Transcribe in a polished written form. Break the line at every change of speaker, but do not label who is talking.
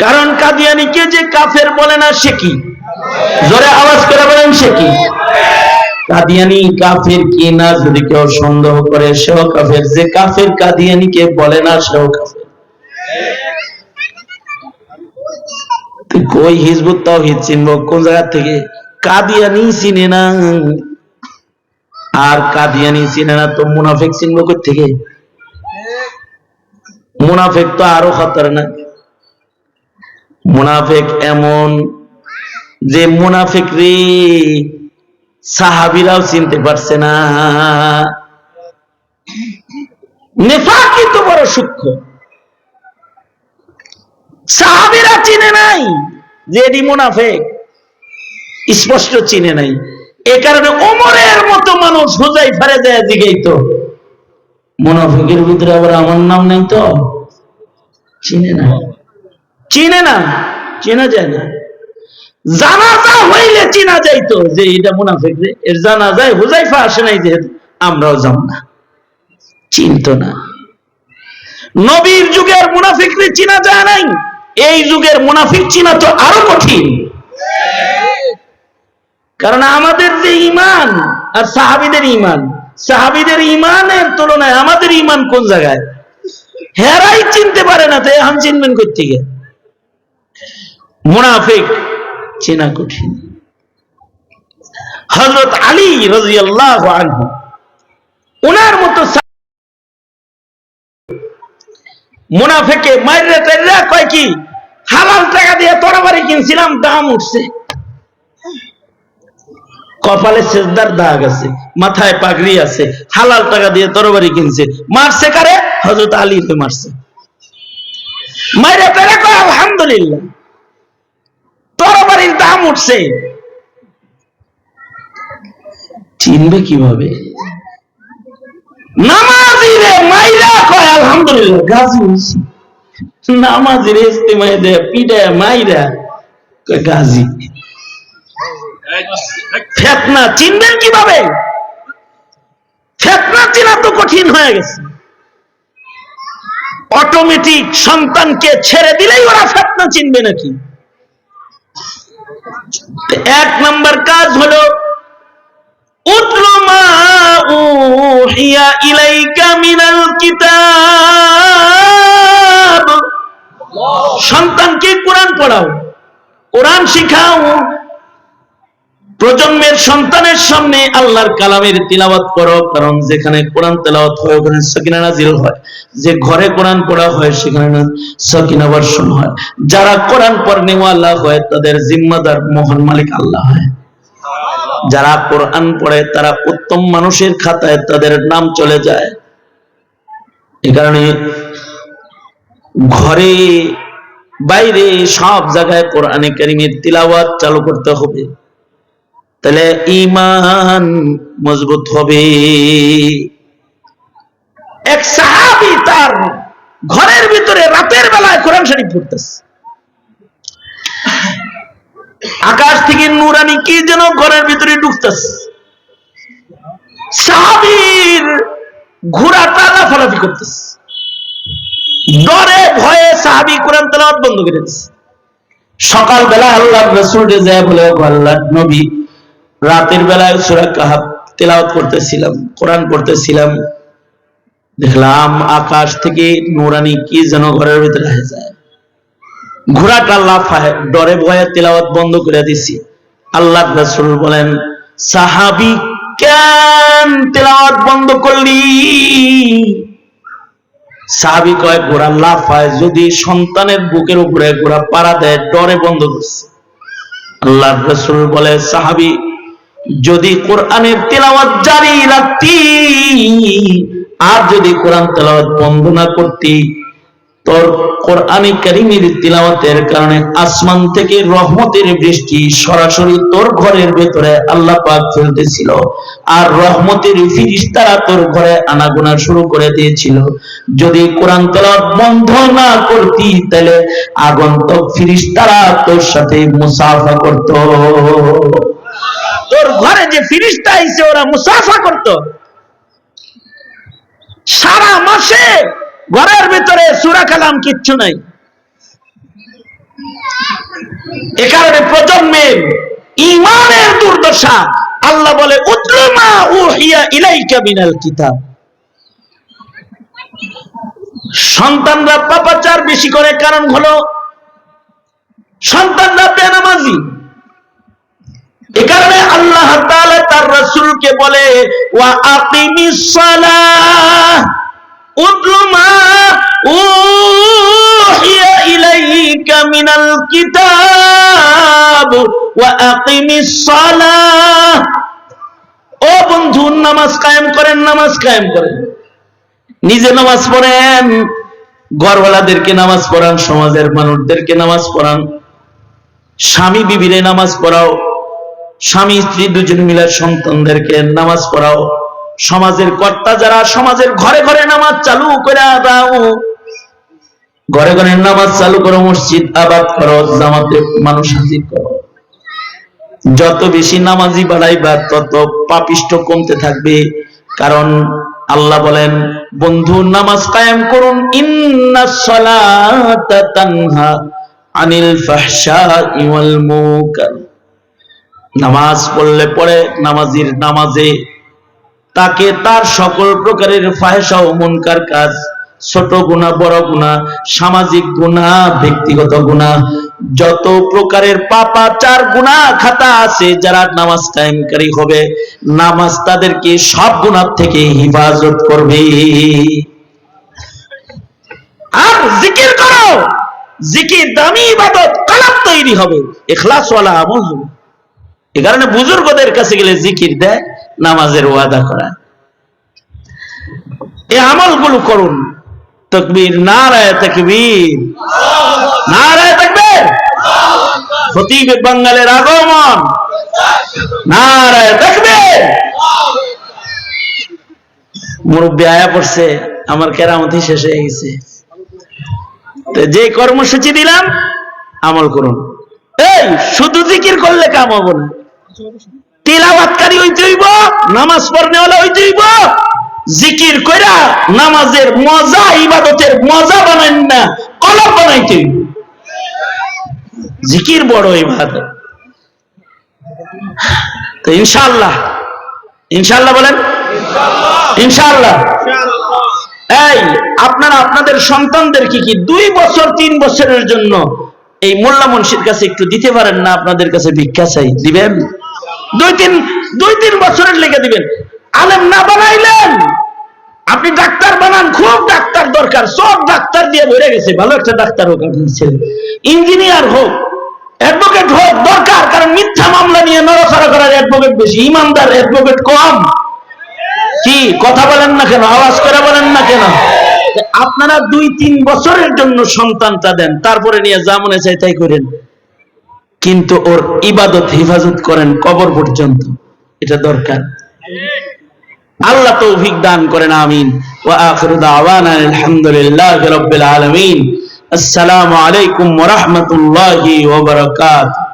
কারণ কাদিয়ানীকে যে কাফের বলে না সে কি? জোরে আওয়াজ করে বলেন সে কি? কাদিয়ানী কাফের কি না যদি কেউ সন্দেহ করে সেও কাফের। যে কাফের কাদিয়ানীকে বলে না সেও কাফের। কই হিজবুত তাওহীদ চিনবো কোন জায়গা থেকে? কাদিয়ানী চিনে না। আর কাদিয়ানী চিনে না তো মুনাফিক চিনবো কই থেকে? মুনাফিক তো আরো খতরনাক। মুনাফিক এমন যে মুনাফিক রে সাহাবীরাও চিনতে পারছে না। নেফাকই তো বড় সূক্ষ্ম। সাহাবীরা চিনে নাই যে এটি মুনাফিক, স্পষ্ট চিনে নাই। এ কারণে ওমরের মতো মানুষ হুযায়ফারে যায় জিগাইতো, মুনাফিকের ভিতরে আবার আমার নাম নাই তো? চিনে না, চিনে না, চেনা যায় না। জানাজা হইলে চিনা যাইতো যে এটা মুনাফিক রে, এর জানাজায় হুযায়ফা আসে নাই যেহেতু আমরাও যাব না, চিনতো না। নবীর যুগের মুনাফিক রে চিনা যায় নাই, এই যুগের মুনাফিক চিনা তো আরো কঠিন। কারণ আমাদের যে ঈমান আর সাহাবীদের ঈমান, সাহাবীদের ঈমানের তুলনায় আমাদের ঈমান কোন জায়গায়? হেরাই চিনতে পারে না, তো এখন চিনবেন কই থেকে? মুনাফিক চেনা কঠিন। হযরত আলী রাদিয়াল্লাহু আনহু ওনার মতো মুনাফিকে মাইরে টাইরা কয় কি, হালাল টাকা দিয়ে তরবারি কিনছিলাম, দাম উঠছে, কপালে সেজদার দাগ আছে, মাথায় পাগড়ি আছে, হালাল টাকা দিয়ে তরবারি কিনছে। মারছে কারে? হযরত আলীকে মারছে। মাইরে টাইরা কয় আলহামদুলিল্লাহ, তরবারির দাম উঠছে। চিনবে কিভাবে? নামাজিরে মাইরা কয় আলহামদুলিল্লাহ গাজী হইছি। নামাজিরে ইস্তেমায় দে পিডায় মাইরা কয় গাজী। ফিতনা চিনবেন কিভাবে? ফিতনা চিনা তো কঠিন হয়ে গেছে। অটোমেটিক সন্তানকে ছেড়ে দিলেই ওরা ফিতনা চিনবে নাকি? এক নাম্বার কাজ হলো উতলু মা উহিয়া ইলাইকা মিনাল কিতাব, সন্তানকে কোরআন পড়াও, কোরআন শিখাও। প্রজন্মের সন্তানের সামনে আল্লাহর কালামের তিলাওয়াত করো, কারণ যেখানে কোরআন তেলাওয়াত হয় ওখানে সাকিনা নাজিল হয়। যে ঘরে কোরআন পড়া হয় সেখানে সাকিনা বর্ষণ হয়। যারা কোরআন পড়নেওয়ালা হয় তাদের জিম্মাদার মহান মালিক আল্লাহ হয়। যারা কোরআন পড়ে তারা উত্তম মানুষের খাতায় তাদের নাম চলে যায়। এই কারণে ঘরে বাইরে সব জায়গায় কোরআনে কারীমের তিলাওয়াত চালু করতে হবে, তাহলে ঈমান মজবুত হবে। এক সাহাবী তার ঘরের ভিতরে রাতের বেলায় কোরআন শরীফ পড়তেছে, আকাশ থেকে নূরানি কি যেন ঘরের ভিতরে ঢুকতেছে। সাহাবীর ঘোড়াটা লাফালাফি করতেছে, ডরে ভয়ে সাহাবী কোরআন তেলাওয়াত বন্ধ করে দিয়েছে। সকালবেলা আল্লাহর রাসূল যায় বলে, আল্লাহর নবী রাতের বেলায় সূরা কাহফ তেলাওয়াত করতেছিলাম, কোরআন পড়তেছিলাম, দেখলাম আকাশ থেকে নূরানি কি যেন ঘরের ভিতরে এসে যায়। ঘোড়াটা লাফায়, ডরে ভয়ে তেলাওয়াত বন্ধ করে দিছি। আল্লাহর রাসূল বলেন, সাহাবী কেন তেলাওয়াত বন্ধ করলি? সাহাবী কয়, ঘোড়া লাফায়, যদি সন্তানের বুকের উপরে ঘোড়া পাড়া দেয় ডরে বন্ধ করছে। আল্লাহর রাসূল বলে, সাহাবী যদি কোরআনের তেলাওয়াত জারি রাখতি আর যদি কোরআন তেলাওয়াত বন্ধ না করতি, তোর কোরআনে কারীমের তিলাওয়াতের কারণে আসমান থেকে রহমতের বৃষ্টি সরাসরি তোর ঘরের ভেতরে আল্লাহ পাক ফেলতেছিল, আর রহমতের ফেরেশতারা তোর ঘরে আনাগোনা শুরু করে দিয়েছিল। যদি কোরআন তেলাওয়াত বন্ধ না করতি তাহলে আগন্তুক ফেরেশতারা তোর সাথে মুসাফা করত। তোর ঘরে যে ফেরেশতা আইছে ওরা মুসাফা করত। সারা মাসে ঘরের ভিতরে সূরা কালাম কিচ্ছু নাই, এ কারণে প্রজন্মের ঈমানের দুর্দশা। আল্লাহ বলে উতলু মা উহিয়া ইলাইকা মিনাল কিতাব। সন্তানরা পাপাচার বেশি করে, কারণ হলো সন্তানরা বেনামাজি। এ কারণে আল্লাহ তাআলা তার রাসূলকে বলে ওয়া আকিমিস সালাহ উতলু মা উহিয়া ইলাইকা মিনাল কিতাব ওয়া আকিমিস সালাহ। ও বন্ধু, নামাজ কায়েম করেন, নামাজ কায়েম করেন। নিজে নামাজ পড়েন, ঘরওয়ালাদেরকে নামাজ পড়ান, সমাজের মানুষদেরকে নামাজ পড়ান, স্বামী বিবিরে নামাজ পড়াও, স্বামী স্ত্রী দুজন মিলে সন্তানদেরকে নামাজ পড়াও, সমাজের কর্তা যারা সমাজের ঘরে ঘরে নামাজ চালু করে দাও, ঘরে ঘরে নামাজ চালু করো, মসজিদ আবাদ করো, জামাতে মানুষ হাজির করো। যত বেশি নামাজি বাড়াইবা তত পাপিষ্ঠ কমতে থাকবে। কারণ আল্লাহ বলেন বন্ধু নামাজ কায়েম করুন, ইন্নাস সালাতা তানহা আনিল ফাহশাই ওয়াল মুনকার। নামাজ পড়লে পরে নামাজির নামাজে তাকে তার সকল প্রকারের ফাহেশা ও মুনকার কাজ, ছোট গুনাহ বড় গুনাহ, সামাজিক গুনাহ, ব্যক্তিগত গুনাহ, যত প্রকারের পাপাচার গুনাহ খাতা আছে, যারা নামাজ কায়েমকারী হবে নামাজ তাদেরকে সব গুনাহ থেকে হেফাজত করবে। আর জিকির করো, জিকির দামি ইবাদত, কলব তৈরি হবে, ইখলাস ওয়ালা আমল হবে। এই কারণে বুজুর্গদের কাছে গেলে জিকির দেয়, নামাজের ওয়াদা করা। এই আমলগুলো করুন। তাকবীর, নারায়ে তাকবীর, নারায়ে তাকবীর। খতিব বাঙ্গালের আগমন, নারায়ে তাকবীর। মুরব্বি আয়া পড়ছে, আমার কেরামতি শেষ হয়ে গেছে। তো যে কর্মসূচি দিলাম আমল করুন। এই শুধু জিকির করলে কাম হবে না, তিলাওয়াতকারী হইতে হইব, নামাজ পড়নেওয়ালা হইতে হইব। জিকির কইরা নামাজের মজা, ইবাদতের মজা বানাইন না, কলব বানাইতে হইব। জিকির বড় ইবাদত। তো ইনশাআল্লাহ, ইনশাআল্লাহ বলেন, ইনশাআল্লাহ। এই আপনারা আপনাদের সন্তানদেরকে কি 2 বছর 3 বছরের জন্য এই মোল্লা মুন্সির কাছে একটু দিতে পারেন না? আপনাদের কাছে ভিক্ষা চাই, দিবেন? 2-3 বছরের লেগে দিবেন। আলেম না বানাইলেন, আপনি ডাক্তার বানান, খুব ডাক্তার দরকার, সব ডাক্তার দিয়ে ভরে গেছে, ভালো একটা ডাক্তার হোক, ইঞ্জিনিয়ার হোক, অ্যাডভোকেট হোক, দরকার। কারণ মিথ্যা মামলা নিয়ে নড়াচড়া করার অ্যাডভোকেট বেশি, ইমানদার অ্যাডভোকেট কম। কি কথা বলেন না কেন? আওয়াজ করে বলেন না কেন? আপনারা 2-3 বছরের জন্য সন্তানটা দেন, তারপরে নিয়ে যা মনে চাই তাই করেন, কিন্তু ওর ইবাদত হেফাজত করেন কবর পর্যন্ত। এটা দরকার। আল্লাহ তৌফিক দান করেন, আমিন। ওয়া আখিরু দাওয়ানা আলহামদুলিল্লাহি রাব্বিল আলামিন। আসসালামু আলাইকুম ওয়া রাহমাতুল্লাহি ওয়া বারাকাতুহু।